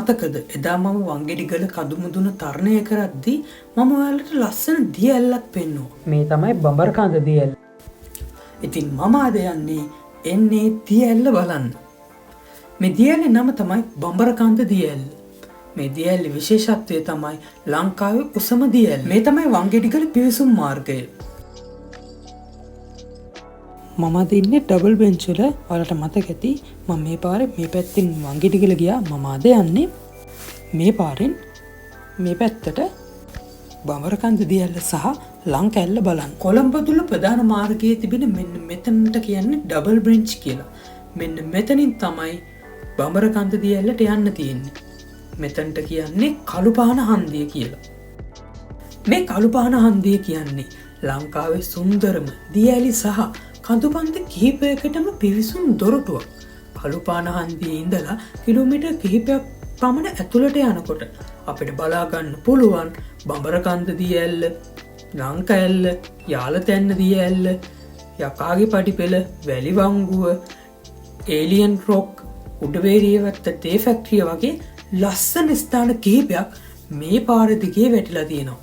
මතකද එදා මම වංගෙඩිගල කදුමුදුන තරණය කරද්දී මම ඔයාලට ලස්සන දිය ඇල්ලක් පෙන්නුවා. මේ තමයි බඹරකන්ද දිය ඇල්ල. ඉතින් මම අද එන්නේ දිය ඇල්ල බලන්න. මේ දිය ඇල්ලේ නම තමයි බඹරකන්ද දිය ඇල්ල. මේ දිය ඇල්ලේ විශේෂත්වය තමයි ලංකාවේ උසම දිය ඇල්ල. මේ තමයි වංගෙඩිගල පිවිසුම් මාර්ගය. මම අද ඉන්නේ ඩබල් බෙන්ච් වල. ඔයාලට මතක ඇති මම මේ පාරේ මේ පැත්තෙන් වංගෙඩිගල ගියා. මම අද යන්නේ මේ පාරෙන් මේ පැත්තට බඹරකන්ද දිය ඇල්ල සහ ලංක ඇල්ල බලන්න. කොළඹ තුල ප්‍රධාන මාර්ගයේ තිබෙන මෙන්න මෙතනට කියන්නේ ඩබල් බෙන්ච් කියලා. මෙන්න මෙතනින් තමයි බඹරකන්ද දිය ඇල්ලට යන්න තියෙන්නේ. මෙතනට කියන්නේ කළුපාන හන්දිය කියලා. මේ කළුපාන හන්දිය කියන්නේ ලංකාවේ සුන්දරම දිය ඇලි සහ කඳුපන්ති කිහිපයකටම පිවිසුම් දොරටුවක්. කළුපාන හන්දියේ ඉඳලා කිලෝමීටර් කිහිපයක් පමණ ඇතුළට යනකොට අපිට බලාගන්න පුළුවන් බඹරකන්ද දිය ඇල්ල, ලංක ඇල්ල, යාලතැන්න දිය ඇල්ල, යකාගේ පඩිපෙළ, වැලිවංගුව, ඒලියන් රොක්, උඩවේරියවත්ත තේ ෆැක්ටරිය වගේ ලස්සන ස්ථාන කිහිපයක් මේ පාර දිගේ වැටිලා තියෙනවා.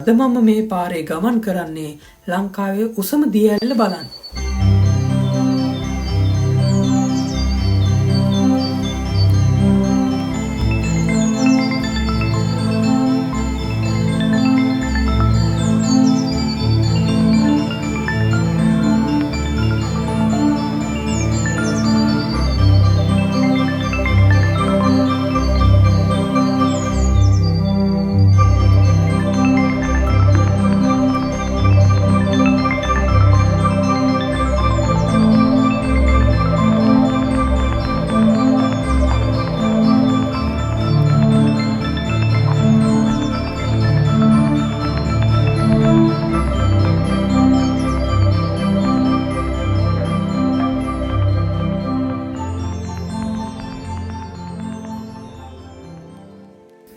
අද මම මේ පාරේ ගමන් කරන්නේ ලංකාවේ උසම දිය ඇල්ල බලන්න.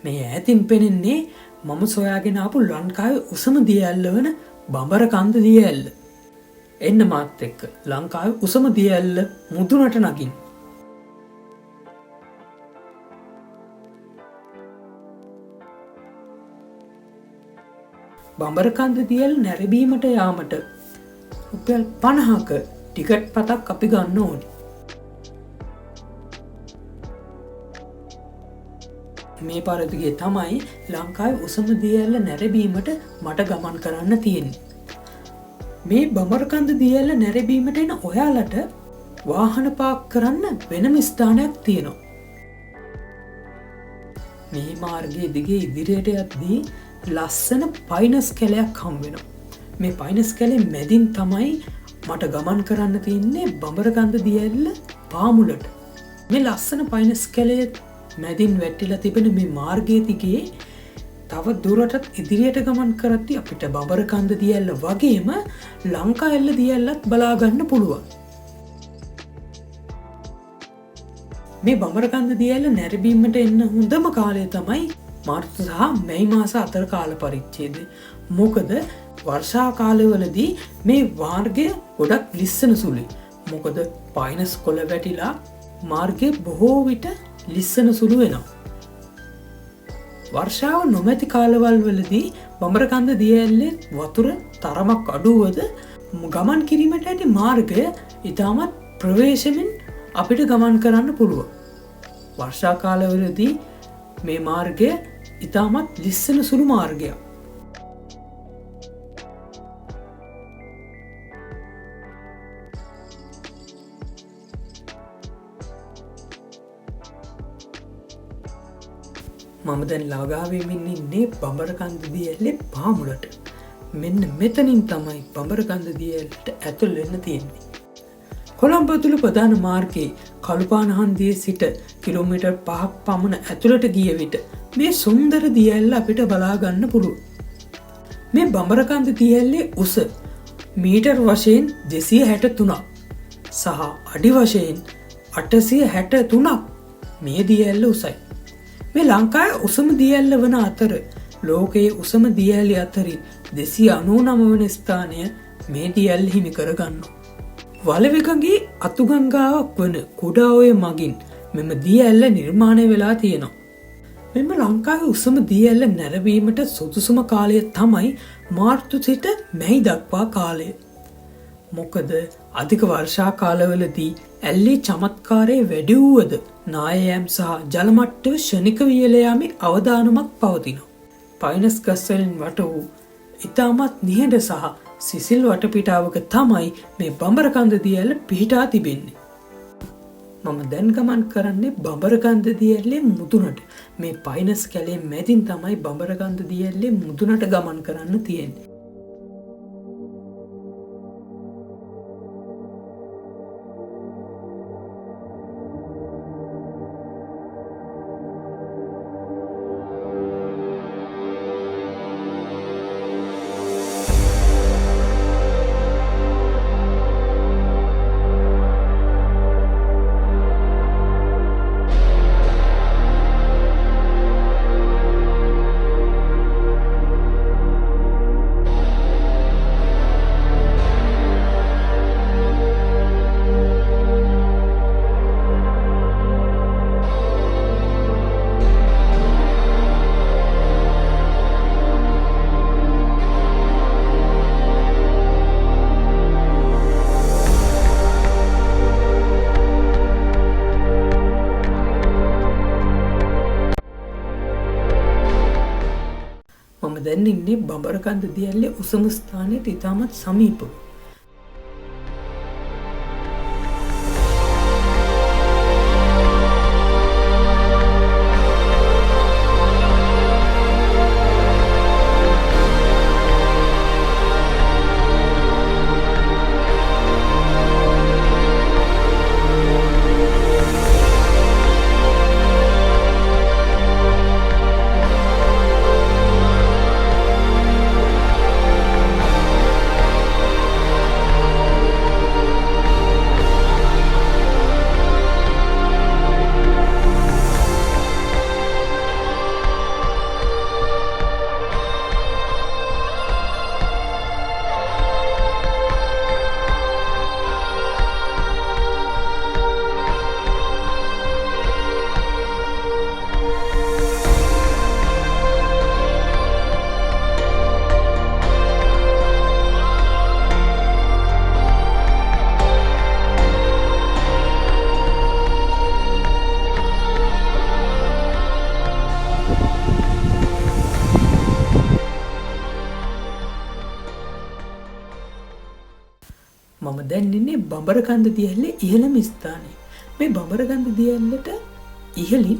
මේ ඈතින් පෙනෙන්නේ මම සොයාගෙන ආපු ලංකාවේ උසම දිය ඇල්ල වන බඹරකන්ද දිය ඇල්ල. එන්න මාත් එක්ක ලංකාවේ උසම දිය ඇල්ල මුදුනට නගින්න. බඹරකන්ද දිය ඇල්ල නැරඹීමට යාමට රුපියල් 50ක ටිකට් පතක් අපි ගන්න ඕනේ. මේ පාර දිගේ තමයි ලංකාවේ උසම දිය ඇල්ල නැරඹීමට මට ගමන් කරන්න තියෙන්නේ. මේ බඹරකන්ද දිය ඇල්ල නැරඹීමට එන ඔයාලට වාහන පාක් කරන්න වෙනම ස්ථානයක් තියෙනවා. මේ මාර්ගයේ දිගේ ඉදිරියට යද්දී ලස්සන පයිනස් කැලයක් හම් වෙනවා. මේ පයිනස් කැලේ මැදින් තමයි මට ගමන් කරන්න තියෙන්නේ බඹරකන්ද දිය ඇල්ල පාමුලට. මේ ලස්සන පයිනස් කැලේ මැදින් වැටිලා තිබෙන මේ මාර්ගයේ දිගේ තව දුරටත් ඉදිරියට ගමන් කරද්දී අපිට බඹරකන්ද දිය ඇල්ල වගේම ලංකා ඇල්ල දිය ඇල්ලත් බලා ගන්න පුළුවන්. මේ බඹරකන්ද දිය ඇල්ල නැරඹීමට එන්න හොඳම කාලය තමයි මාර්තු සහ මැයි මාස අතර කාල පරිච්ඡේදය. මොකද වර්ෂා කාලවලදී මේ මාර්ගය ගොඩක් ලිස්සන සුළුයි. මොකද පයිනස් කොළ වැටිලා මාර්ගය බොහෝ විට ලිස්සන සුළු වෙනවා. වර්ෂාව නොමැති කාලවල් වලදී බඹරකන්ද දිය ඇල්ලේ වතුර තරමක් අඩුවද ගමන් කිරීමට ඇති මාර්ගය ඉතාමත් ප්‍රවේශමෙන් අපිට ගමන් කරන්න පුළුවන්. වර්ෂා කාලවලදී මේ මාර්ගය ඉතාමත් ලිස්සන සුළු මාර්ගයක්. මම දැන් ළඟාවෙමින් ඉන්නේ බඹරකන්ද දිය ඇල්ලේ පාමුලට. මෙන්න මෙතනින් තමයි බඹරකන්ද දිය ඇල්ලට ඇතුල් වෙන්න තියෙන්නේ. කොළඹ තුල ප්‍රධාන මාර්ගයේ කළුපාන හන්දියේ සිට කිලෝමීටර් 5ක් පමණ ඇතුළට ගිය විට මේ සුන්දර දිය ඇල්ල අපිට බලා ගන්න පුළුවන්. මේ බඹරකන්ද දිය ඇල්ලේ උස මීටර් වශයෙන් 263ක් සහ අඩි වශයෙන් 863ක් මේ දිය ඇල්ල උසයි. මේ ලංකාවේ උසම දිය ඇල්ල වන අතර ලෝකයේ උසම දිය ඇලි අතරින් 299 වන ස්ථානය මේ දිය ඇල්ල හිමි කරගන්නවා. වලවිකගේ අතුගංගාවක් වන කුඩා ඔය මගින් මෙම දිය ඇල්ල නිර්මාණය වෙලා තියෙනවා. මෙම ලංකාවේ උසම දී ඇල්ල නැරවීමට සුදුසුම කාලය තමයි මාර්තු සිට මැයි දක්වා කාලය. මොකද අධික වර්ෂා කාලවලදී ඇල්ලේ චමත්කාරය වැඩි වුවද නායයම් සහ ජලමට්ටව ෂණික වියලයාමේ අවධානමක් පවතිනවා. පයිනස් ගස්වලින් වට වූ ඉතාමත් නිහඬ සහ සිසිල් වටපිටාවක තමයි මේ බඹරකන්ද දී ඇල්ල පිහිටා තිබෙන්නේ. මම දැන් ගමන් කරන්නේ බඹරකන්ද දී ඇල්ලේ මුදුනට. මේ පයිනස් කැලේ මැදින් තමයි බඹරකන්ද දී ඇල්ලේ මුදුනට ගමන් කරන්න තියෙන්නේ. මම දැන් ඉන්නේ බඹරකන්ද දී ඇල්ලේ උසම ස්ථානයට ඉතාමත් සමීපව. මම දැන් ඉන්නේ බඹරකන්ද දී ඇල්ලේ ඉහළම ස්ථානයේ. මේ බඹරකන්ද දී ඇල්ලට ඉහළින්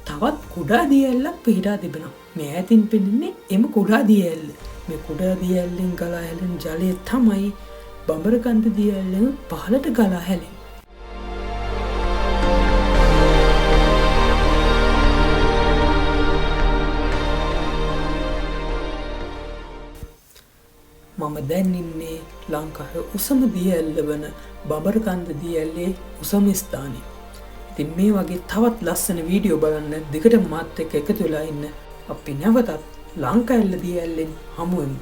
තවත් කුඩා දී ඇල්ලක් පිහිටා තිබෙනවා. මේ ඈතින් පෙනෙන්නේ එම කුඩා දී ඇල්ල. මේ කුඩා දී ඇල්ලෙන් ගලා හැලෙන ජලය තමයි බඹරකන්ද දී ඇල්ලෙන් පහළට ගලා හැලෙන්නේ. මම දැන් ඉන්නේ ලංකාවේ උසම දී ඇල්ල වන බඹරකන්ද දී ඇල්ලේ උසම ස්ථානයේ. ඉතින් මේ වගේ තවත් ලස්සන වීඩියෝ බලන්න දිගට මාත් එක්ක එකතු වෙලා ඉන්න. අපි නැවතත් ලංකා ඇල්ල දී ඇල්ලෙන් හමු වෙමු.